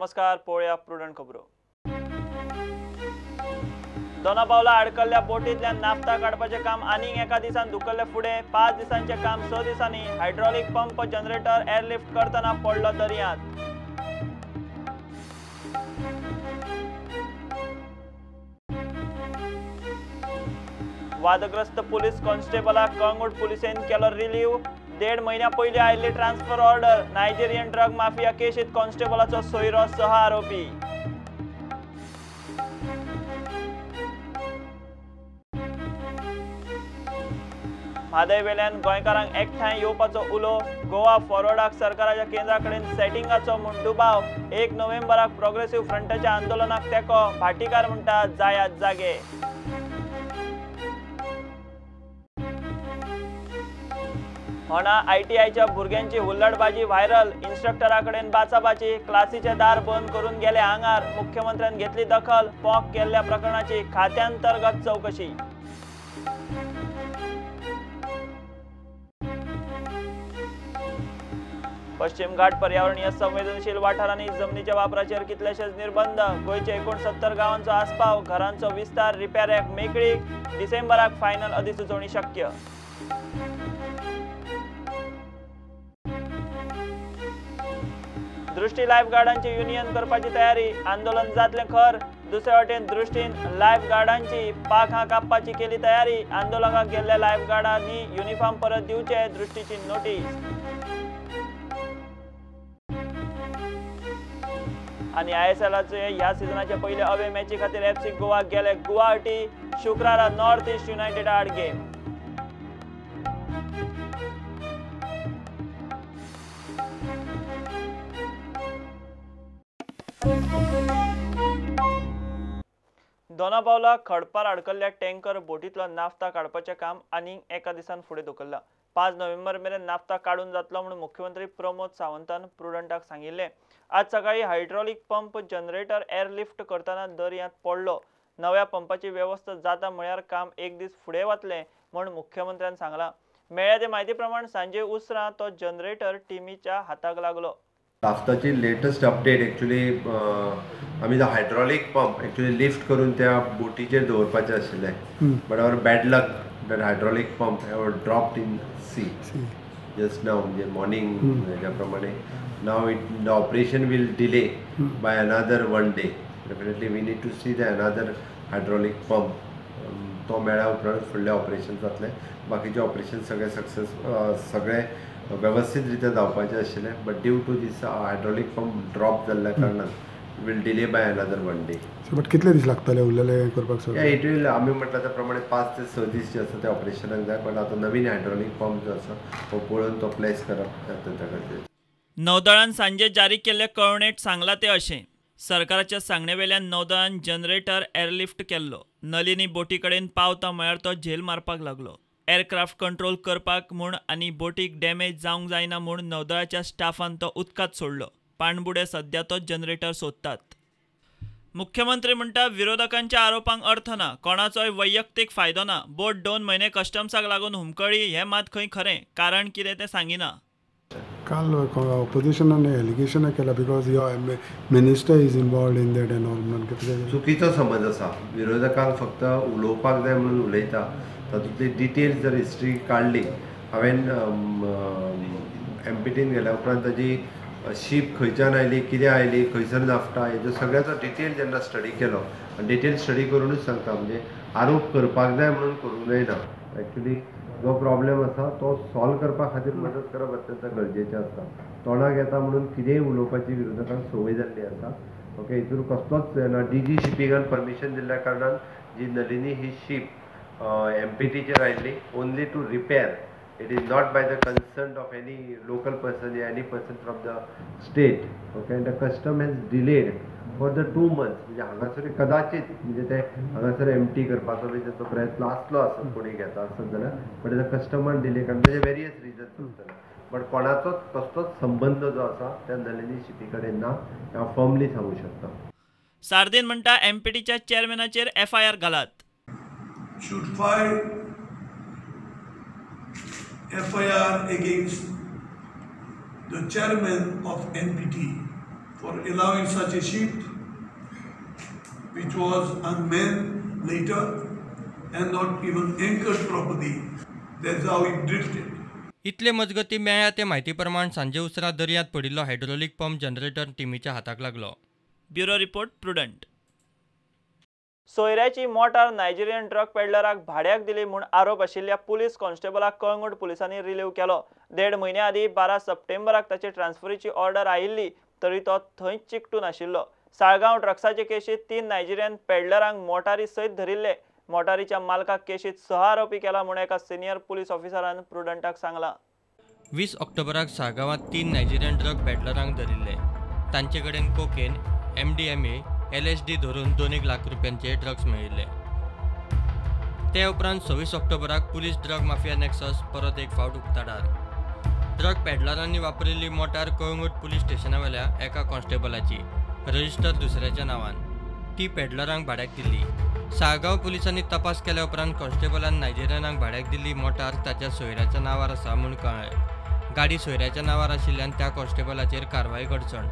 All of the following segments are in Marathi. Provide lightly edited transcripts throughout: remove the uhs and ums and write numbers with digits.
नमस्कार, पळोवया प्रुडंट खबरो। दोनापावला अडकल्ल्या बोटींतल्यान नाफ्ता काडपाचें काम आनीक एका दिसान धुकल्ले फुडें। 5 दिसांचें काम 6 दिसांनी। हायड्रॉलिक पंप जनरेटर एअरलिफ्ट करतना पडलो दर्यांत। वादग्रस्त पुलीस कॉन्स्टेबलाक कळंगूट पुलिसेन केलो रिलीव। 1.5 म्हयन्या पयलीं आयिल्ली transfer order. Nigerian drug mafia केशींत कॉन्स्टेबलाचो सोयरो सह आरोपी। म्हादयवेल्यान गोंयकारांक एकठांय येवपाचो उलो। गोवा फॉरवर्डाक सरकाराच्या केंद्रा कडेन सेटिंगाचो म्हूण दुबाव। 1 नोव्हेंबराक प्रोग्रेसिव्ह फ्रंटाच्या आंदोलनाक तेंको। भाटीकार म्हणटा जायात जागे। होणा ITIच्या भुरग्यांची हुल्लडबाजी व्हायरल। इन्स्ट्रक्टरा कडेन बाचाबाची। क्लासीचे दार बंद करून गेले आंगार। मुख्यमंत्र्यान घेतली दखल। पोंक केल्ल्या प्रकरणाची खात्यांतर्गत चवकशी। पश्चिम घाट पर्यावरणीय संवेदनशील वाठारांनी जमनीच्या वापराचेर कितलेशेच निर्बंध। गोंयच्या 69 गावांचो आस्पाव। घरांचो विस्तार रिपेराक मेकळीक। डिसेंबराक फायनल अधिसुचोवणी शक्य। दृष्टी लायफगार्डांची युनियन करपाची तयारी। आंदोलन जातले खर। दुसरे वटेन दृष्टीन लायफगार्डांची पाखां कापपाची केली तयारी। आंदोलनाक गेल्ल्या लायफगार्डांनी युनिफॉर्म परत दिवचे दृष्टीची नोटीस। आणि ISLचे ह्या सिजनाचे पयले अवे मॅची खातीर FC गोवा गेले गुवाहाटी। शुक्रारा नॉर्थ ईस्ट युनायटेड आड गेम। दोनापावला खडपार अडकल्ल्या टँकर बोटींतलो नाफ्ता काडपाचें काम आनीक एका दिसान फुडें धुकल्ला। 5 नोव्हेंबर मेरेन नाफ्ता काडून जातलो म्हूण मुख्यमंत्री प्रमोद सावंतान प्रुडंटाक सांगिल्लें। आज सकाळी हायड्रॉलिक पंप जनरेटर एअरलिफ्ट करतना दर्यांत पडलो। नव्या पंपाची वेवस्था जाता म्हळ्यार काम 1 दीस फुडें वतलें म्हूण मुख्यमंत्र्यान सांगलां। मेळ्ळ्या ते म्हायती प्रमाण सांजे उसरां तो जनरेटर टिमीच्या हाताक लागलो। नाफ्ताची लेटेस्ट अपडेट एक्चुअली आमी जो हायड्रॉलिक पंप एक्चुअली लिफ्ट करून त्या बोटीचेर दवरपाचें आशिल्लें but our bad luck that hydraulic pump have dropped in sea just now म्हणजे मॉर्निंग हेज्या प्रमाणे now the operation will delay by another 1 day definitely we need to see the another hydraulic pump तो मेळ्ळ्या उपरांत फुडलें ऑपरेशन जातलें। बाकीचे ऑपरेशन सगळे व्यवस्थित रित्या जावपाचें आशिल्लें but due to this hydraulic pump drop जाल्ल्या कारणान will delay by another 1 day. But कितले दीस लागतले उरलेले करपाक? इट वील आमी म्हटल्या त्या प्रमाणे 5 ते 6 दीस जे आसा ते ऑपरेशनाक जाय बट आतां नवीन हायड्रॉलिक पंप जो आसा तो पळोवन तो प्लेस करप अत्यंत गरजेचें। नौदळान सांजे जारी केल्ले कळवणेंत सांगलां ते अशें। सरकाराच्या सांगणेवेल्यान नौदळान जनरेटर एअरलिफ्ट केल्लो। नलिनी बोटी कडेन पावता म्हळ्यार तो झेल मारपाक लागलो। एअरक्राफ्ट कंट्रोल करपाक म्हूण आनी बोटीक डॅमेज जावंक जायना म्हूण नौदळाच्या स्टाफान तो उदकांत सोडलो। पाणबुडे सध्या तो जनरेटर सोदतात। मुख्यमंत्री म्हणटा विरोधकांच्या आरोपांक अर्थ ना। कोणाचोय वैयक्तीक फायदो ना। बोट 2 म्हयने कस्टम्साक लागून हुमकळी हें मात खंय खरें। कारण कितें तें सांगिना। काल ऑपोजिशनान एलिगेशन केला because your minister is involved in that environment. चुकीचो समज आसा। विरोधकांक फक्त उलोवपाक जाय म्हणून उलयता तातूंतली डिटेल्स जर हिस्ट्री काडली हांवें MPTन गेल्या उपरांत ताजी शीप खंयच्यान आयली कितें आयली खंयसर नाफ्ता हेजो सगळ्याचो डिटेल जेन्ना स्टडी केलो डिटेल स्टडी करूनच सांगता म्हणजे आरोप करपाक जाय म्हणून करूंक जायना। एक्चुअली जो प्रॉब्लेम आसा तो सॉल्व करपा खातीर मदत करप अत्यंत गरजेचें आसता। तोंडाक येता म्हणून कितेंय उलोवपाची विरोधकांक संवय जाल्ली आसा। ओके हितूर कसलोच DG शिपींगान परमिशन दिल्ल्या कारणान जी नलिनी ही शीप MPTचेर आयिल्ली only to repair. It is not by the consent of any local person or any person from the state. Okay, and the custom has delayed for the 2 months. म्हणजे हांगासर कदाचित म्हणजे ते हांगासर एम्प्टी करपाचो बी तो प्रयत्न आसलो आसत कोणी घेता आसत जाल्यार बट त्या कस्टमान डिले कारण तेजे वेरियस रिजन्स आसतले बट कोणाचोच कसलोच संबंध जो आसा त्या नलिनी शिपी कडेन ना हांव फर्मली सांगू शकता। सार्दीन म्हणटा MPTच्या चेअरमॅनाचेर FIR घालात। should file FIR against the chairman of NPT for allowing such a ship which was unmanned later and not even anchored properly. That's how it drifted. इतले मजगती मेळ्ळ्या ते म्हायती प्रमाण सांजे उसरां दर्यांत पडिल्लो हायड्रोलिक पंप जनरेटर टिमीच्या हाताक लागलो. Bureau report Prudent. सोयऱ्याची मोटार नायजेरियन ड्रग पेडलराक भाड्याक दिली म्हूण आरोप आशिल्ल्या पुलीस कॉन्स्टेबलाक कळंगूट पुलिसांनी रिलीव केलो. 1.5 म्हयन्या आदीं 12 सप्टेंबराक ताचे ट्रान्सफरीची ऑर्डर आयिल्ली तरी तो थंयच चिकटून आशिल्लो. साळगांव ड्रग्साचे केशीत 3 नायजेरियन पेडलरांक मोटारी सयत धरिल्ले. मोटारीच्या मालकाक केशीत 6 आरोपी केला म्हूण एका सिनियर पुलीस ऑफिसरान प्रुडंटाक सांगलां. 20 ऑक्टोबराक साळगांवांत 3 नायजेरियन ड्रग पेडलरांक धरिल्ले. तांचे कडेन कोकेन, MDMA, LSD धरून 2 लाख रुपयांचे ड्रग्स मेळिल्ले. ते उपरांत 26 ऑक्टोबराक पुलीस ड्रग माफिया नेक्सस परत एक फावट उक्ताडार. ड्रग पेडलरांनी वापरिल्ली मोटार कळंगूट पुलीस स्टेशनावेल्या एका कॉन्स्टेबलाची, रजिस्टर दुसऱ्याच्या नांवान. ती पेडलरांक भाड्याक दिल्ली. साळगांव पुलिसांनी तपास केल्या उपरांत कॉन्स्टेबलान नायजेरियनाक भाड्याक दिल्ली मोटार ताच्या सोयऱ्याच्या नांवार आसा म्हूण कळ्ळें. गाडी सोयऱ्याच्या नांवार आशिल्ल्यान त्या कॉन्स्टेबलाचेर कारवाय घडचण.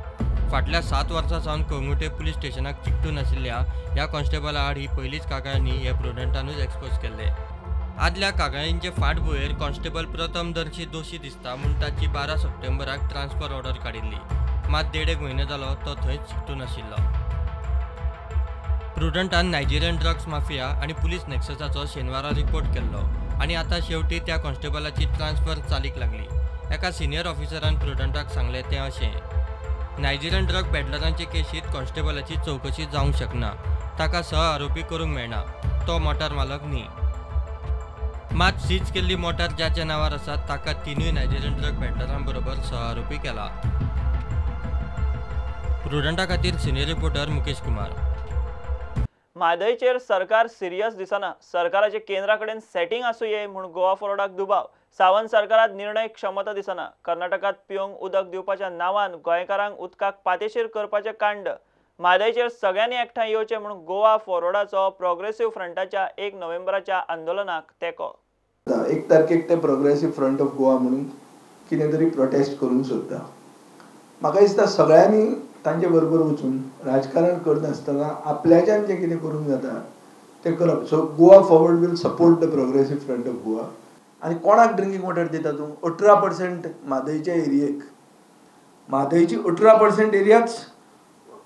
फाटल्या 7 वर्सां सावन कळंगुटे पुलीस स्टेशनाक चिकटून आशिल्ल्या ह्या कॉन्स्टेबला आड ही पयलीच कागाळणी हे प्रुडंटानूच एक्सपोज केल्ले. आदल्या कागाळींचे फाटभुंयेर कॉन्स्टेबल प्रथमदर्शी दोशी दिसता म्हूण ताची 12 सप्टेंबराक ट्रान्सफर ऑर्डर काडिल्ली. मात 1.5 म्हयनो जालो तो थंयच चिकटून आशिल्लो. प्रुडंटान नायजेरियन ड्रग्स माफिया आनी पुलीस नेक्ससाचो शेनवारा रिपोर्ट केल्लो आनी आतां शेवटी त्या कॉन्स्टेबलाची ट्रान्सफर चालीक लागली. एका सिनियर ऑफिसरान प्रुडंटाक सांगलें तें अशें: नायजेरियन ड्रग पेडलरांचे केशीत कॉन्स्टेबलाची चवकशी जावंक शकना. ताका 6 आरोपी करूंक मेळना. तो मोटार मालक न्ही. मात सीज केल्ली मोटार ज्याच्या नांवार आसा ताका 3 नायजेरियन ड्रग पेडलरां बरोबर 6 आरोपी केला. प्रुडंटा खातीर सिनियर रिपोर्टर मुकेश कुमार. म्हादयचेर सरकार सिरियस दिसना. सरकाराचे केंद्रा कडेन सेटिंग आसूये म्हूण गोवा फॉरवर्डाक दुबाव. सावंत सरकारात निर्णय क्षमता दिसना. कर्नाटकात पिवंक उदक दिवपाच्या नांवान गोंयकारांक उदकाक पातेशीर करपाचें कांड. म्हादयचेर सगळ्यांनी एकठांय येवचें म्हूण गोवा फॉरवर्डाचो प्रोग्रेसिव्ह फ्रंटाच्या 1 नोव्हेंबराच्या आंदोलनाक तेंको. 1 तारखेक ते प्रोग्रेसिव्ह फ्रंट ऑफ गोवा म्हणून कितें तरी प्रोटेस्ट करूंक सोदता. म्हाका दिसता सगळ्यांनी तांचे बरोबर वचून राजकारण करनासतना आपल्याच्यान जें कितें करूंक जाता तें करप. So Goa forward will support the progressive front of Goa. आनी कोणाक ड्रिंकींग वॉटर दिता तूं? 18% म्हादयच्या एरियेक. म्हादयची 18% एरियाच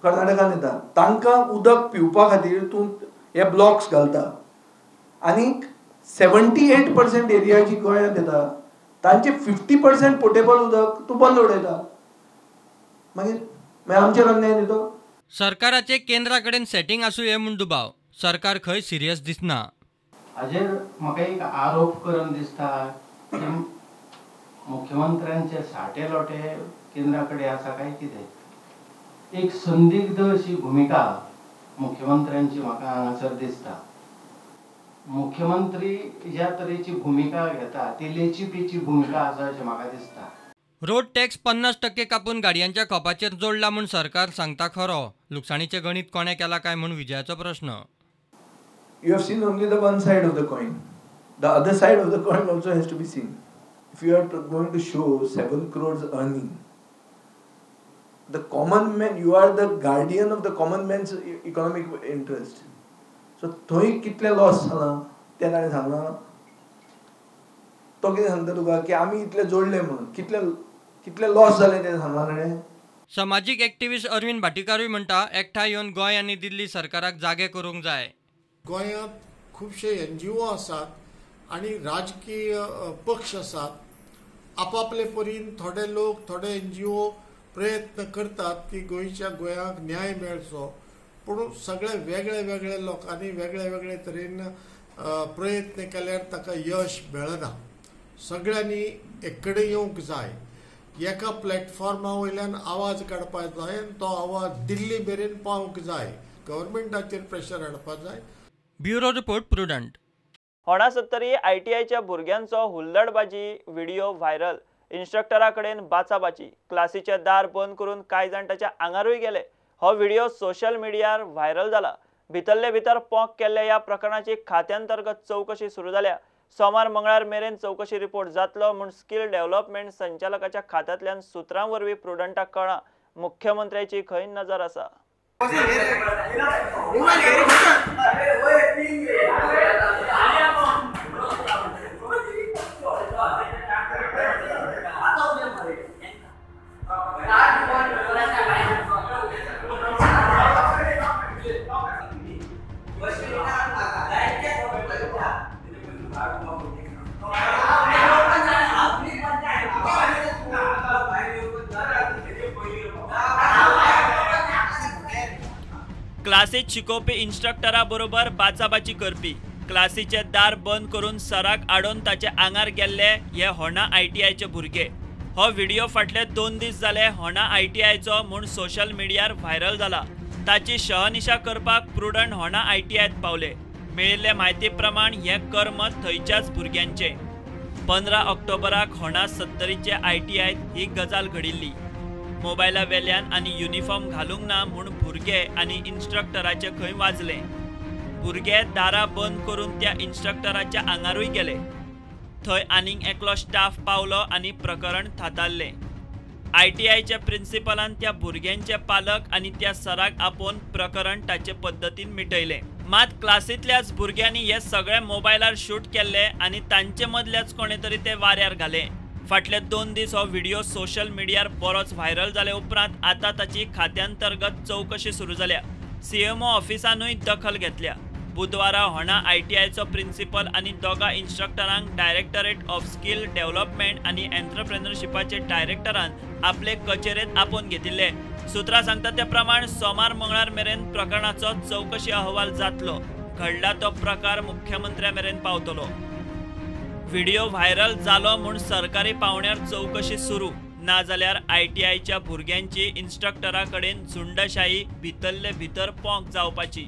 कर्नाटकान येता. तांकां उदक पिवपा खातीर तूं हे ब्लॉक्स घालता. आनी 78% एरिया जी गोंयांत येता तांचे 50% पोर्टेबल उदक तूं बंद उडयता. मागीर आमचेर अन्याय न्ही तो. सरकाराचे केंद्रा कडेन सेटिंग आसूये म्हूण दुबाव. सरकार खंय सिरियस दिसना. हाजेर म्हाका एक आरोप करून दिसता की मुख्यमंत्र्यांचे साठे लोटे केंद्रा कडेन आसा काय कितें. एक संदिग्ध अशी भुमिका मुख्यमंत्र्यांची म्हाका हांगासर दिसता. मुख्यमंत्री ज्या तरेची भुमिका घेता ती लेचीपेची भुमिका आसा अशें म्हाका दिसता. रोड टॅक्स 50% कापून गाडयांच्या खोपाचेर जोडला म्हूण सरकार सांगता खरो. लुकसाणीचें गणित कोणें केला काय म्हूण विजयाचो प्रश्न. You have seen only the one side of the coin. The other side of the coin also has to be seen. If you are going to show 7 crores earning, the common man, you are the guardian of the common man's economic interest. So थंय कितले लॉस जाला तें ताणें सांगलां. तो कितें सांगता तुका की आमी इतले जोडले म्हणून. कितले लॉस जाले तें सांगलां ताणें. समाजीक एक्टिविस्ट अरविंद भाटीकारूय म्हणटा एकठांय येवन गोंय आनी दिल्ली सरकाराक जागे करूंक जाय. गोंयांत खुबशे NGO आसात आनी राजकीय पक्ष आसात. आपापले परीन थोडे लोक थोडे NGO प्रयत्न करतात की गोंयांक न्याय मेळचो. पूण सगळे वेगळे वेगळे लोकांनी वेगळे वेगळे तरेन प्रयत्न केल्यार ताका यश मेळना. सगळ्यांनी एक कडेन येवंक जाय. एका प्लॅटफॉर्मा वयल्यान आवाज काडपाक जाय आनी तो आवाज दिल्ली मेरेन पावंक जाय. गव्हर्मेंटाचेर प्रेशर हाडपाक जाय. Bureau report prudent. 69 ITIच्या भुरग्यांचो हुल्लडबाजी व्हिडिओ व्हायरल. इन्स्ट्रक्टरा कडेन बाचाबाची. क्लासीचे दार बंद करून कांय जाण ताच्या आंगारूय गेले. हो व्हिडिओ सोशल मिडियार व्हायरल जाला. भितरले भितर पोंक केल्ल्या ह्या प्रकरणाची खात्यांतर्गत चवकशी सुरू जाल्या. सोमार मंगळार मेरेन चवकशी रिपोर्ट जातलो म्हूण स्किल डेव्हलपमेंट संचालकाच्या खात्यांतल्यान सुत्रां वरवीं प्रुडंटाक कळ्ळां. मुख्यमंत्र्याची खंय नजर आसा? क्लासीत शिकोवपी इन्स्ट्रक्टरा बरोबर बाचाबाची करपी, क्लासीचे दार बंद करून सराक आडोवन ताचे आंगार गेल्ले हे होणा ITIचे भुरगे. हो व्हिडिओ फाटले 2 दीस जाले होणा ITIचो म्हूण सोशल मिडियार व्हायरल जाला. ताची शहनिशा करपाक प्रुडंट होणा ITIत पावले. मेळिल्ले म्हायती प्रमाण हे कर्म थंयच्याच भुरग्यांचे. 15 ऑक्टोबराक होणा 70चे ITIत ही गजाल घडिल्ली. मोबायला वेल्यान आनी युनिफॉर्म घालूंक ना म्हूण भुरगे आनी इन्स्ट्रक्टराचे खंय वाजले. भुरगे दारां बंद करून त्या इन्स्ट्रक्टराच्या आंगारूय गेले. थंय आनीक एकलो स्टाफ पावलो आनी प्रकरण थातारलें. ITIच्या प्रिन्सिपलान त्या भुरग्यांचे पालक आनी त्या सराक आपोवन प्रकरण ताचे पद्दतीन मिटयलें. मात क्लासींतल्याच भुरग्यांनी हे सगळे मोबायलार शूट केल्ले आनी तांचे मदलेच कोणे तरी ते वाऱ्यार घाले. फाटले 2 दीस हो व्हिडिओ सोशल मिडियार बरोच व्हायरल जाले उपरांत आतां ताची खात्यांतर्गत चवकशी सुरू जाल्या. CMO ऑफिसानूय दखल घेतल्या. बुधवारा होणा ITIचो प्रिन्सिपल आनी दोगा इन्स्ट्रक्टरांक डायरेक्टरेट ऑफ स्कील डेव्हलपमेंट आनी एंटरप्रेन्योरशिपाचे डायरेक्टरान आपले कचेरेंत आपोवन घेतिल्ले. सुत्रां सांगता ते प्रमाण सोमार मंगळार मेरेन प्रकरणाचो चवकशी अहवाल जातलो. घडला तो प्रकार मुख्यमंत्र्या मेरेन पावतलो. व्हिडिओ व्हायरल जालो म्हूण सरकारी पावण्यार चवकशी सुरू, ना जाल्यार ITIच्या भुरग्यांची इन्स्ट्रक्टरा कडेन झुंडशाही भितरले भितर पोंक जावपाची.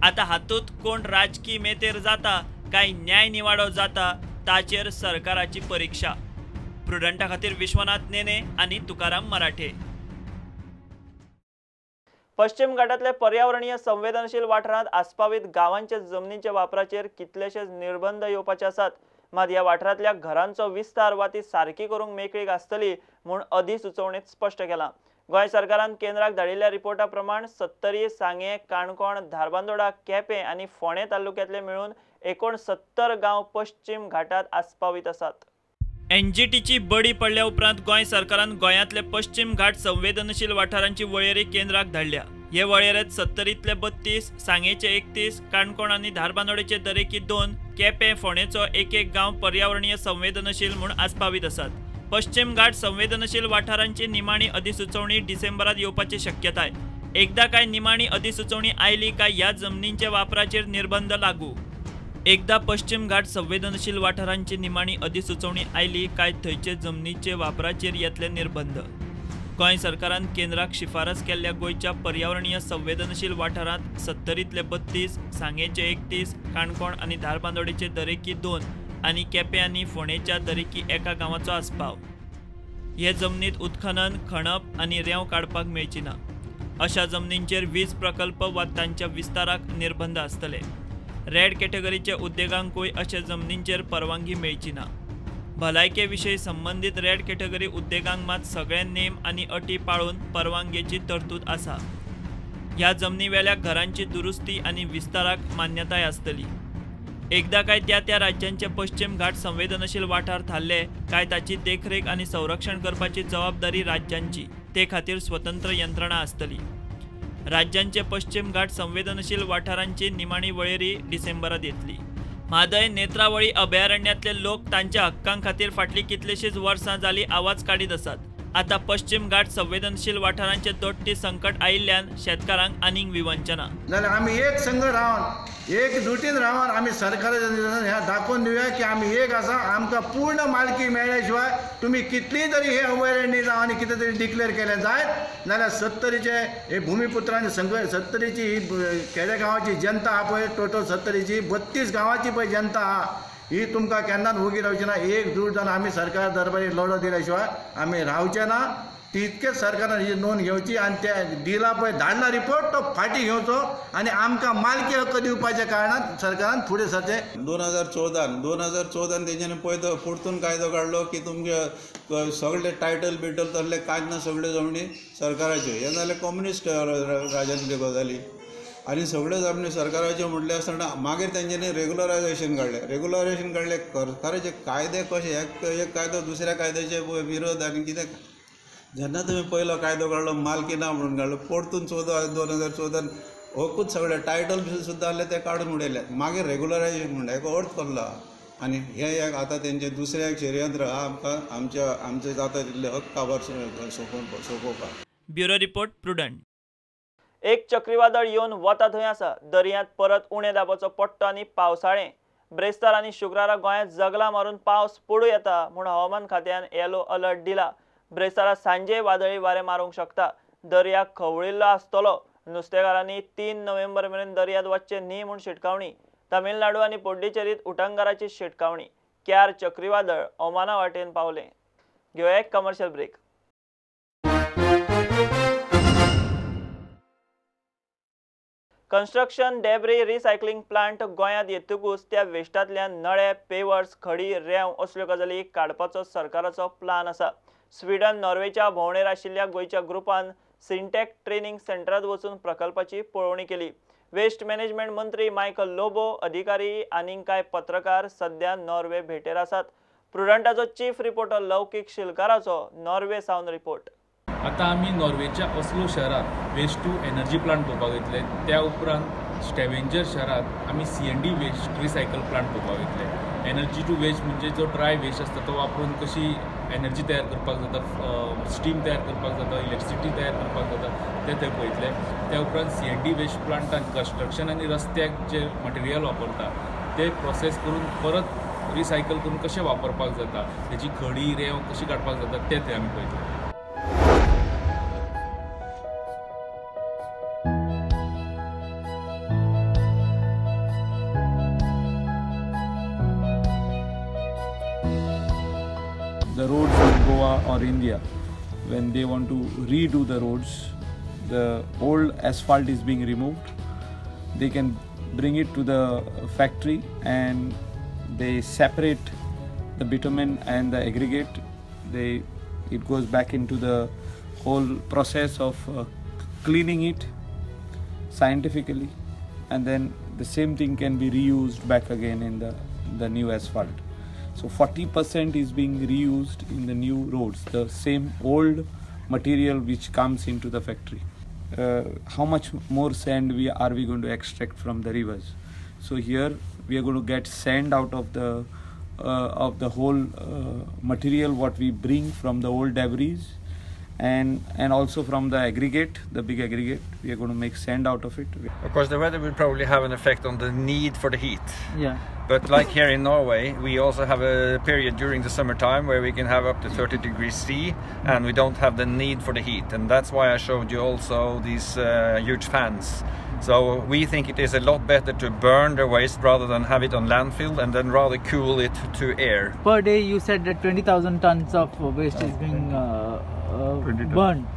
आतां हातूंत कोण राजकी मेतेर जाता काय न्याय निवाडो जाता ताचेर सरकाराची परीक्षा. प्रुडंटा खातीर विश्वनाथ नेने आनी तुकाराम मराठे. पश्चिम घाटांतले पर्यावरणीय संवेदनशील वाठारांत आस्पावीत गांवांचे जमनीचे वापराचेर कितलेशेच निर्बंध येवपाचे आसात. मात ह्या वाठारांतल्या घरांचो विस्तार वा ती सारकी करूंक मेकळीक आसतली म्हूण अधिसुचोवणेंत स्पश्ट केलां. गोंय सरकारान केंद्राक धाडिल्ल्या रिपोर्टा प्रमाण 70, सांगे, काणकोण, धारबांदोडा, केपें आनी फोंडें तालुक्यांतले मेळून एकूण 70 गांव पश्चिम घाटांत आस्पावीत आसात. NGTची बडी पडल्या उपरांत गोंय सरकारान गोंयांतले पश्चिम घाट संवेदनशील वाठारांची वळेरी केंद्राक धाडल्या. हे वळेरेंत 70तले 32, सांगेचे 31, काणकोण आनी धारबांदोडेचे दरेकी 2, केपें फोंडेचो एक गांव पर्यावरणीय संवेदनशील म्हूण आस्पावीत आसात. पश्चिम घाट संवेदनशील वाठारांची निमाणी अधिसुचोवणी डिसेंबरांत येवपाची शक्यताय. एकदा काय निमाणी अधिसुचोवणी आयली काय ह्या जमनींच्या वापराचेर निर्बंध लागू. एकदा पश्चिम घाट संवेदनशील वाठारांची निमाणी अधिसुचोवणी आयली काय थंयचे जमनीचे वापराचेर येतले निर्बंध. गोंय सरकारान केंद्राक शिफारस केल्ल्या गोंयच्या पर्यावरणीय संवेदनशील वाठारांत 70तले 32, सांगेचे 31, काणकोण आनी धारबांदोडेचे दरेकी 2 आनी केपें आनी फोंडेच्या दरेकी 1 गांवाचो आस्पाव. हे जमनीत उत्खनन, खणप आनी रेंव काडपाक मेळची ना. अशा जमनींचेर वीज प्रकल्प वा तांच्या विस्ताराक निर्बंध आसतले. रेड कॅटेगरीचे उद्देगांकूय अशा जमनींचेर परवानगी मेळची ना. भलायके विशीं संबंदीत रेड कॅटेगरी उद्देगांक मात सगळे नेम आनी अटी पाळून परवानगेची तरतूद आसा. ह्या जमनी वेल्या घरांची दुरुस्ती आनी विस्ताराक मान्यताय आसतली. एकदा काय त्या राज्यांचे पश्चिम घाट संवेदनशील वाठार थारले काय ताची देखरेख आनी संरक्षण करपाची जबाबदारी राज्यांची. ते खातीर स्वतंत्र यंत्रणा आसतली. राज्यांचे पश्चिम घाट संवेदनशील वाठारांची निमाणी वळेरी डिसेंबरांत येतली. म्हादय नेत्रावळी अभयारण्यांतले लोक तांच्या हक्कां खातीर फाटलीं कितलींशींच वर्सां जालीं आवाज काडीत आसात. आतां पश्चिम घाट संवेदनशील वाठारांचे दोट्टी संकट आयिल्ल्यान शेतकारांक आनीक विवंचना. जाल्यार आमी एक संघ रावन एक जुटीन रावन आमी सरकाराच्या दाखोवन दिवया की आमी एक आसा. आमकां पूर्ण मालकी मेळ्ळ्या शिवाय तुमी कितलीं तरी हे अभयारण्य जावं आनी कितें तरी डिक्लेअर केलें जायत जाल्यार 70चे हे भुमिपुत्रांनी 70ची ही खेडेगांवाची जनता आहा पळय, टोटल 70ची 32 गांवांची पळय जनता आहा, ही तुमकां केन्नाच उगी रावची ना. एकजूट जावन आमी सरकार दरबारी लढो दिल्या शिवाय आमी रावचे ना. तितकेच सरकारान ही नोंद घेवची आनी त्या दिला पळय धाडला रिपोर्ट तो फाटी घेवचो आनी आमकां मालकी हक्क दिवपाच्या कारणान सरकारान फुडें सरचें. 2014 तेंच्यांनी पळय परतून कायदो काडलो की तुमचे सगळे टायटल बिटल तसले कांय ना, सगळे जमनी सरकाराच्यो. हे जाले कम्युनिस्ट राजांतल्यो गजाली आनी सगळे जमनी सरकाराच्यो म्हटले आसतना मागीर तेंच्यांनी रेग्युलरायजेशन काडलें. सरकाराचे कायदे कशे, एक कायदो दुसऱ्या कायद्याचे विरोध आनी कितें. जेन्ना तुमी पयलो कायदो काडलो मालकी ना म्हणून काडलो, परतून 2014 होकूच सगळे टायटल सुद्दां आसले ते काडून उडयले. मागीर रेग्युलरायजेशन म्हणटा हेका अर्थ कसलो. आनी हे एक आतां तेंचे दुसरें एक षडयंत्र आहा आमकां आमचे जाता तितले हक्क काबार सोंपोवपाक. Bureau report prudent. एक चक्रीवादळ येवन वता थंय आसा. दर्यांत परत उणें दाबाचो पडटो आनी पावसाळें. ब्रेस्तार आनी शुक्रारा गोंयांत जगलां मारून पावस पडूं येता म्हूण हवामान खात्यान येलो अलर्ट दिला. ब्रेस्तारा सांजे वादळी वारें मारूंक शकता. दर्या खवळिल्लो आसतलो. नुस्तेकारांनी 3 नोव्हेंबर मेरेन दर्यांत वचचें न्ही म्हूण शिटकावणी. तामिळनाडू आनी पुड्डुचेरीत उटंगाराची शिटकावणी. क्यार चक्रीवादळ ओमाना वाटेन पावलें. घेवया एक commercial break. Construction debris recycling plant गोंयांत येतकूच त्या वेस्टांतल्यान नळे, पेवर्स, खडी, रेंव असल्यो गजाली काडपाचो सरकाराचो प्लान आसा. स्वीडन, नॉर्वेच्या भोंवडेर आशिल्ल्या गोंयच्या ग्रुपान सिंटॅक ट्रेनिंग सेंटरांत वचून प्रकल्पाची पळोवणी केली. वेस्ट मॅनेजमेंट मंत्री मायकल लोबो, अधिकारी आनीक कांय पत्रकार सध्या नॉर्वे भेटेर आसात. प्रुडंटाचो चीफ रिपोर्टर लौकीक शिलकाराचो नॉर्वे सावन रिपोर्ट. आतां आमी नॉर्वेच्या ओस्लो शहरात वेस्ट टू एनर्जी प्लांट पळोवपाक वयतले. त्या उपरांत स्टॅवेंजर शहरात आमी CND वेस्ट रिसायकल प्लांट पळोवपाक वयतले. एनर्जी टू वेस्ट म्हणजे जो ड्राय वेस्ट आसता तो वापरून कशी एनर्जी तयार करपाक जाता, स्टीम तयार करपाक जाता, इलेक्ट्रिसिटी तयार करपाक जाता ते थंय पळयतले. त्या उपरांत CND वेस्ट प्लांटान कन्स्ट्रक्शन आनी रस्त्याक जे मटेरियल वापरता ते प्रोसेस करून परत रिसायकल करून कशें वापरपाक जाता, तेची खडी रेंव कशी काडपाक जाता ते थंय आमी पळयतले. The roads in Goa or India, when they want to redo the roads, the old asphalt is being removed. They can bring it to the factory and they separate the bitumen and the aggregate. It goes back into the whole process of cleaning it scientifically, and then the same thing can be reused back again in the new asphalt. So 40% is being reused in the new roads, the same old material which comes into the factory. How much more sand are we going to extract from the rivers? So here we are going to get sand out of the whole material what we bring from the old debris, and also from the aggregate, the big aggregate. We are going to make sand out of it. Of course, the weather will probably have an effect on the need for the heat. Yeah. But like here in Norway, we also have a period during the summertime where we can have up to 30 degrees C, and we don't have the need for the heat. And that's why I showed you also these huge fans. So we think it is a lot better to burn the waste rather than have it on landfill, and then rather cool it to air. Per day, you said that 20,000 tons of waste is being burned.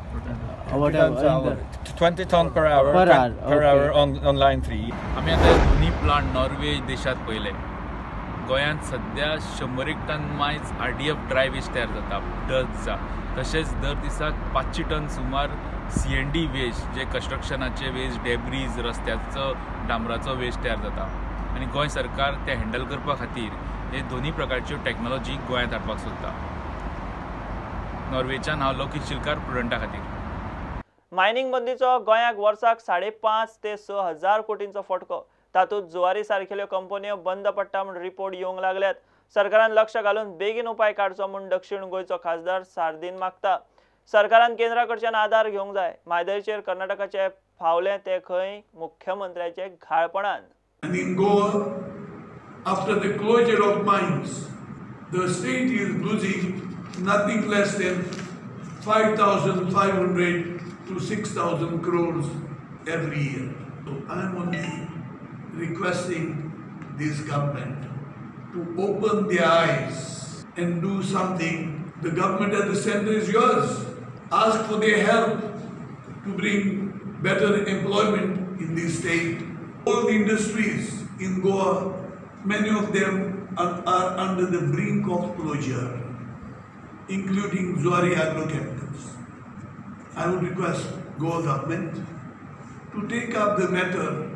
20 ton per hour. Per hour on line 3. आमी आतां दोन्ही प्लांट नॉर्वे देशात पयले. गोंयांत सध्या 100 टन मायज RDF ड्राय वेस्ट तयार जाता, डस्टचा. तशेंच दर दिसाक 500 टन सुमार CND वेस्ट, जे कन्स्ट्रक्शनाचे वेस्ट, डेब्रीज, रस्त्याचो डांबराचो वेस्ट तयार जाता. आनी गोंय सरकार ते हँडल करपा खातीर हे दोन्ही प्रकारच्यो टॅक्नॉलॉजी गोंयांत हाडपाक सोदता. नॉर्वेच्यान हांव लौकीक शिलकार, प्रुडंटा खातीर. मायनिंग बंदीचो गोंयाक वर्साक 5.5 ते 6 हजार कोटींचो फटको. तातूंत जुवारी सारकेल्यो कंपन्यो बंद पडटा म्हूण रिपोर्ट येवंक लागल्यात. सरकारान लक्ष घालून बेगीन उपाय काडचो म्हूण दक्षिण गोंयचो खासदार सार्दीन मागता. सरकारान केंद्रा कडच्यान आदार घेवंक जाय. म्हादयचेर कर्नाटकाचे फावले ते खंय मुख्यमंत्र्याचे घाळपणान. And in Goa, after the closure of mines, the state is losing nothing less than 5,500 to 6,000 crores every year. So I am only requesting this government to open their eyes and do something. The government at the center is yours. ask for their help to bring better employment in the state. All the industries in Goa, many of them are under the brink of closure, including Zuari Agrochemicals. I would request Goa government to take up the matter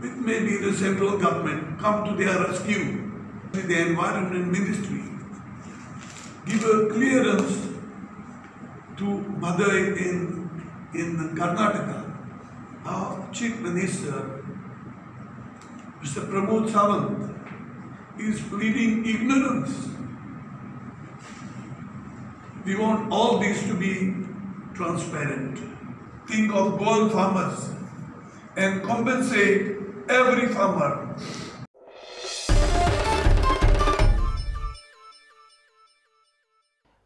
with maybe the central government, come to their rescue with the Environment Ministry, give a clearance to Madai in Karnataka. Our Chief Minister, Mr. Pramod Sawant, is pleading ignorance. We want all this to be transparent. Think of Goan farmers and compensate every farmer.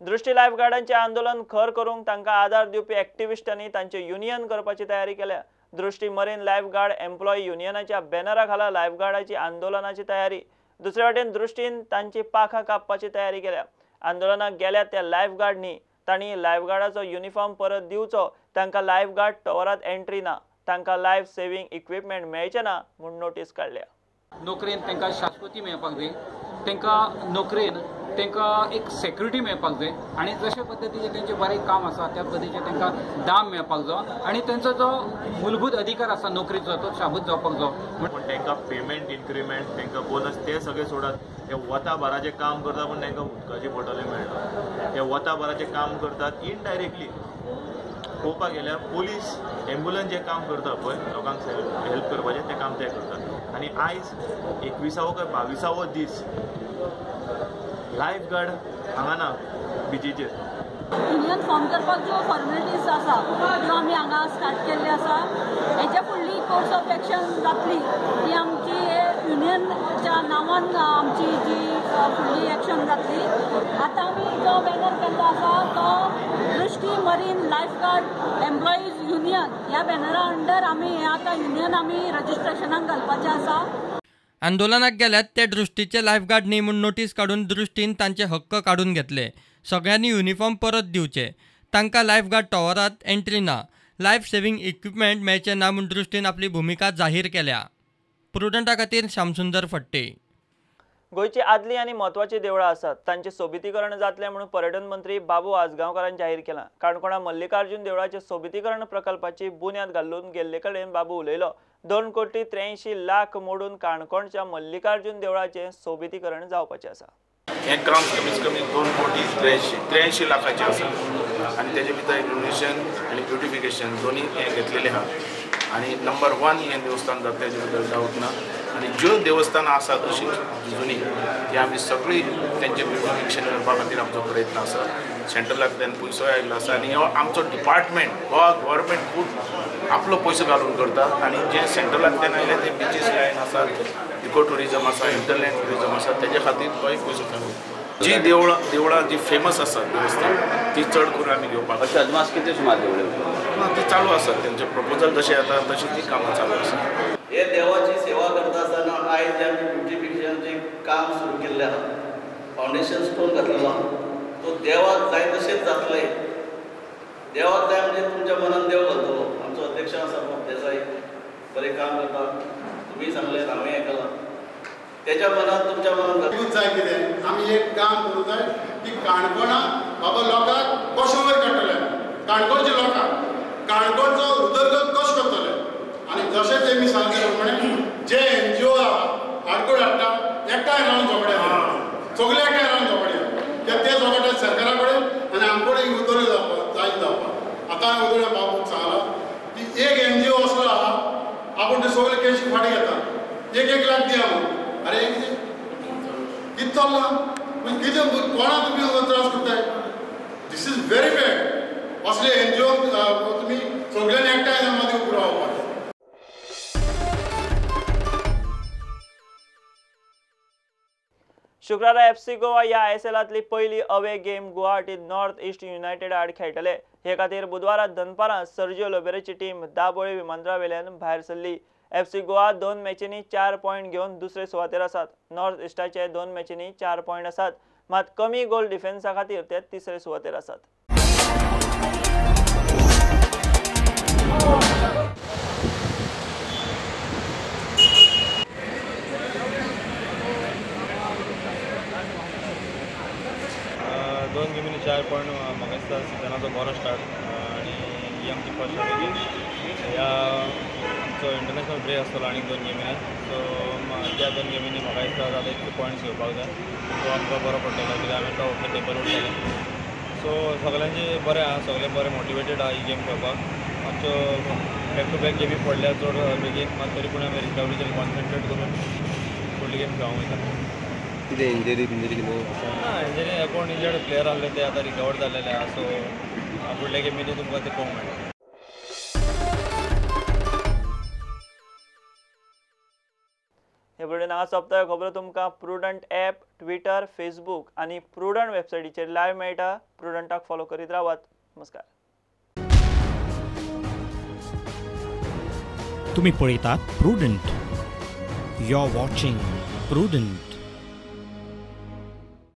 दृष्टी लायफगार्डांचे आंदोलन खर करूंक तांकां आदार दिवपी एक्टिविस्टांनी तांचे युनियन करपाची तयारी केल्या. दृष्टी मरीन लायफगार्ड एम्प्लॉई युनियनाच्या बॅनरा खाला लायफगार्डाची आंदोलनाची तयारी. दुसरे वटेन दृष्टीन तांची पाखां कापपाची तयारी केल्या. आंदोलनाक गेल्या त्या लायफगार्डनी तांणी लायफगार्डाचो युनिफॉर्म परत दिवचो, तांकां लायफगार्ड टॉवरांत एंट्री ना, तांकां लायफ सेव्हिंग इक्विपमेंट मेळचे ना म्हूण नोटीस काडल्या. नोकरेन तांकां शाश्वती मेळपाक जाय, तांकां नोकरेन तांकां एक सेक्युरिटी मेळपाक जाय आनी जशे पद्दतीचें तेंचें बरें काम आसा त्या पद्दतीचें तांकां दाम मेळपाक जाय आनी तांचो जो मूलभूत अधिकार आसा नोकरीचो तो शाबूत जावपाक जाय. पूण तांकां पेमेंट इन्क्रिमेंट तांकां बोनस ते सगळे सोडात. ते वता भराचें काम करता पूण तांकां उदकाची बॉटली मेळटा. ते वता भराचें काम करतात इनडायरेक्टली. पळोवपाक गेल्यार पुलीस एम्ब्युलन्स जें काम करता पळय लोकांक हेल्प करपाचें तें काम ते करतात. आनी आयज 21वो काय 22वो दीस लायफगार्ड हांगा ना बिचीचेर. युनियन फॉर्म करपाक ज्यो फॉर्मेलिटीज आसा त्यो आमी हांगा स्टार्ट केल्ले आसा. हेच्या फुडली कोर्स ऑफ एक्शन जातली ती आमची युनियनच्या नांवान आमची जी फुडली एक्शन जातली. आतां आमी जो बॅनर केल्लो आसा तो दृष्टी मरीन लायफगार्ड एम्प्लॉईज युनियन ह्या बॅनरा अंडर आमी हें आतां युनियन आमी रजिस्ट्रेशनाक घालपाचें आसा. आंदोलनाक गेल्यात ते दृष्टीचे लायफगार्ड न्ही म्हूण नोटीस काडून दृष्टीन तांचे हक्क काडून घेतले. सगळ्यांनी युनिफॉर्म परत दिवचे, तांकां लायफगार्ड टॉवरांत एंट्री ना, लायफ सेव्हिंग इक्विपमेंट मेळचे ना म्हूण दृष्टीन आपली भुमिका जाहीर केल्या. प्रुडंटा खातीर श्यामसुंदर फडटे. गोंयची आदली आनी म्हत्वाची देवळां आसात, तांचे सोबितीकरण जातले म्हणून पर्यटन मंत्री बाबू आजगांवकारान जाहीर केलां. काणकोणा मल्लिकार्जुन देवळाचे सोबितीकरण प्रकल्पाची बुन्याद घालून गेल्ले कडेन बाबू उलयलो. 2,83,00,000 मोडून काणकोणच्या मल्लिकार्जुन देवळाचे सोबितीकरण जावपाचें आसा. हें काम कमीत कमी 2,83,00,000 लाखाचें आसा आनी तेजे भितर रिनोवेशन आनी ब्युटिफिकेशन दोनी हें घेतलेलें आहा. आनी नंबर 1 हें देवस्थान जाता तेजे भितर डावट ना. आनी ज्यो देवस्थानां आसात अशीं जुनी ती आमी सगळीं तेंचें ब्युटिफिकेशन करपा खातीर आमचो प्रयत्न आसा. सेंट्रलांतल्यान पयसोय आयिल्लो आसा आनी हो आमचो डिपार्टमेंट गोवा गव्हर्मेंट खूब आपलो पयसो घालून करता. आनी जे सेंट्रलांतल्यान आयले ते बिचीस लायन आसात, इको टुरिजम आसा, इंटरलँड टुरिजम आसा, तेजे खातीर गोंय पयसो घालून जी देवळां जी फेमस आसात देवस्थान ती चड करून आमी घेवपाक. अशें अदमास कितें सुमार देवळां ना ती चालू आसात. तेंचे प्रपोजल जशें येता तशी ती कामां चालू आसा. हे देवाची सेवा करता आसतना आयज जे आमी ब्युटिफिकेशनाचें काम सुरू केल्लें आहा, फावंडेशन स्टोन घातलेलो आहा, तो देवाक जाय तशेंच जातलें. देवाक जाय म्हणजे तुमच्या मनान देव घालतलो. आमचो अध्यक्ष आसा देसाई बरें काम करता, तुमी सांगलें हांवें आयकलां. तेच्या मनात तुमच्या मनात जाय कितें आमी एक काम करूं जाय की काणकोणा बाबा लोकांक कशें वयर काडटले, काणकोणच्या लोकांक काणकोणचो उदरगत कशें करतले. आनी जशें तेमी सांगले प्रमाणे जे NGO आडकोड हाडटा एकठांय रावन झगडे सगळे एकठांय रावन झगडे ते झगडे सरकारा कडेन आनी आमचे कडेन उदरगत जावपाक जायत जावपाक. आतां हांवें उदोळ्या बाबूक सांगलां की एक NGO असलो आहा आपूण ते सगळे केशी फाटी घेता 1-1 लाख दिया म्हणून. अरे कितें चल्लां कितें कोणा तुमी त्रास करताय. This is very bad. असले NGO तुमी सगळ्यांनी एकठांय जावन मदीं उबो रावपाक. शुक्रारा FC गोवा ह्या ISLांतली पयली अवे गेम गुवाहाटीत नॉर्थ ईस्ट युनायटेड आड खेळटले. हे खातीर बुधवारा दनपारां सर्जिओ लोबेराची टीम दाबोळे विमानतळा वेल्यान भायर सरली. FC गोवा 2 मॅचींनी 4 पॉयंट घेवन दुसरे सुवातेर आसात. नॉर्थ ईस्टाचे 2 मॅचींनी 4 पॉयंट आसात, मात कमी गोल डिफेन्सा खातीर ते तिसरे सुवातेर आसात. दोन गेमींनी 4 पॉयंट म्हाका दिसता सिजनाचो बरो स्टार्ट आनी ही आमची फर्स्ट गेम ह्या आमचो इंटरनॅशनल ब्रेक आसतलो आनी 2 गेमींनी सो त्या 2 गेमींनी म्हाका दिसता जाता इतले पॉयंट्स घेवपाक जाय सो आमकां बरो पडटलो कित्याक आमी टॉप ऑफ द टेबल उरतले सो सगळ्यांचे बरें आहा सगळे बरे मोटिवेटेड आहा ही गेम खेळपाक मातसो बॅक टू बॅक गेमी पडल्या चड बेगीन मात तरी पूण आमी रिकवरीचेर कॉन्सन्ट्रेट करून फुडली गेम खेळोंक वयता कितें इंजरी कितें ना इंजरी कोण इंजर्ड प्लेयर आसले ते आतां रिकवर जाल्लेले आहा सो फुडल्या गेमींनी तुमकां ते पळोवंक मेळटा हे बुलेटीन हांगा सोंपता खबरो तुमकां प्रुडंट ॲप ट्विटर फेसबूक आनी प्रुडंट वेबसायटीचेर लायव्ह मेळटा प्रुडंटाक फॉलो करीत रावात नमस्कार तुम्ही पळयतात Prudent you are watching prudent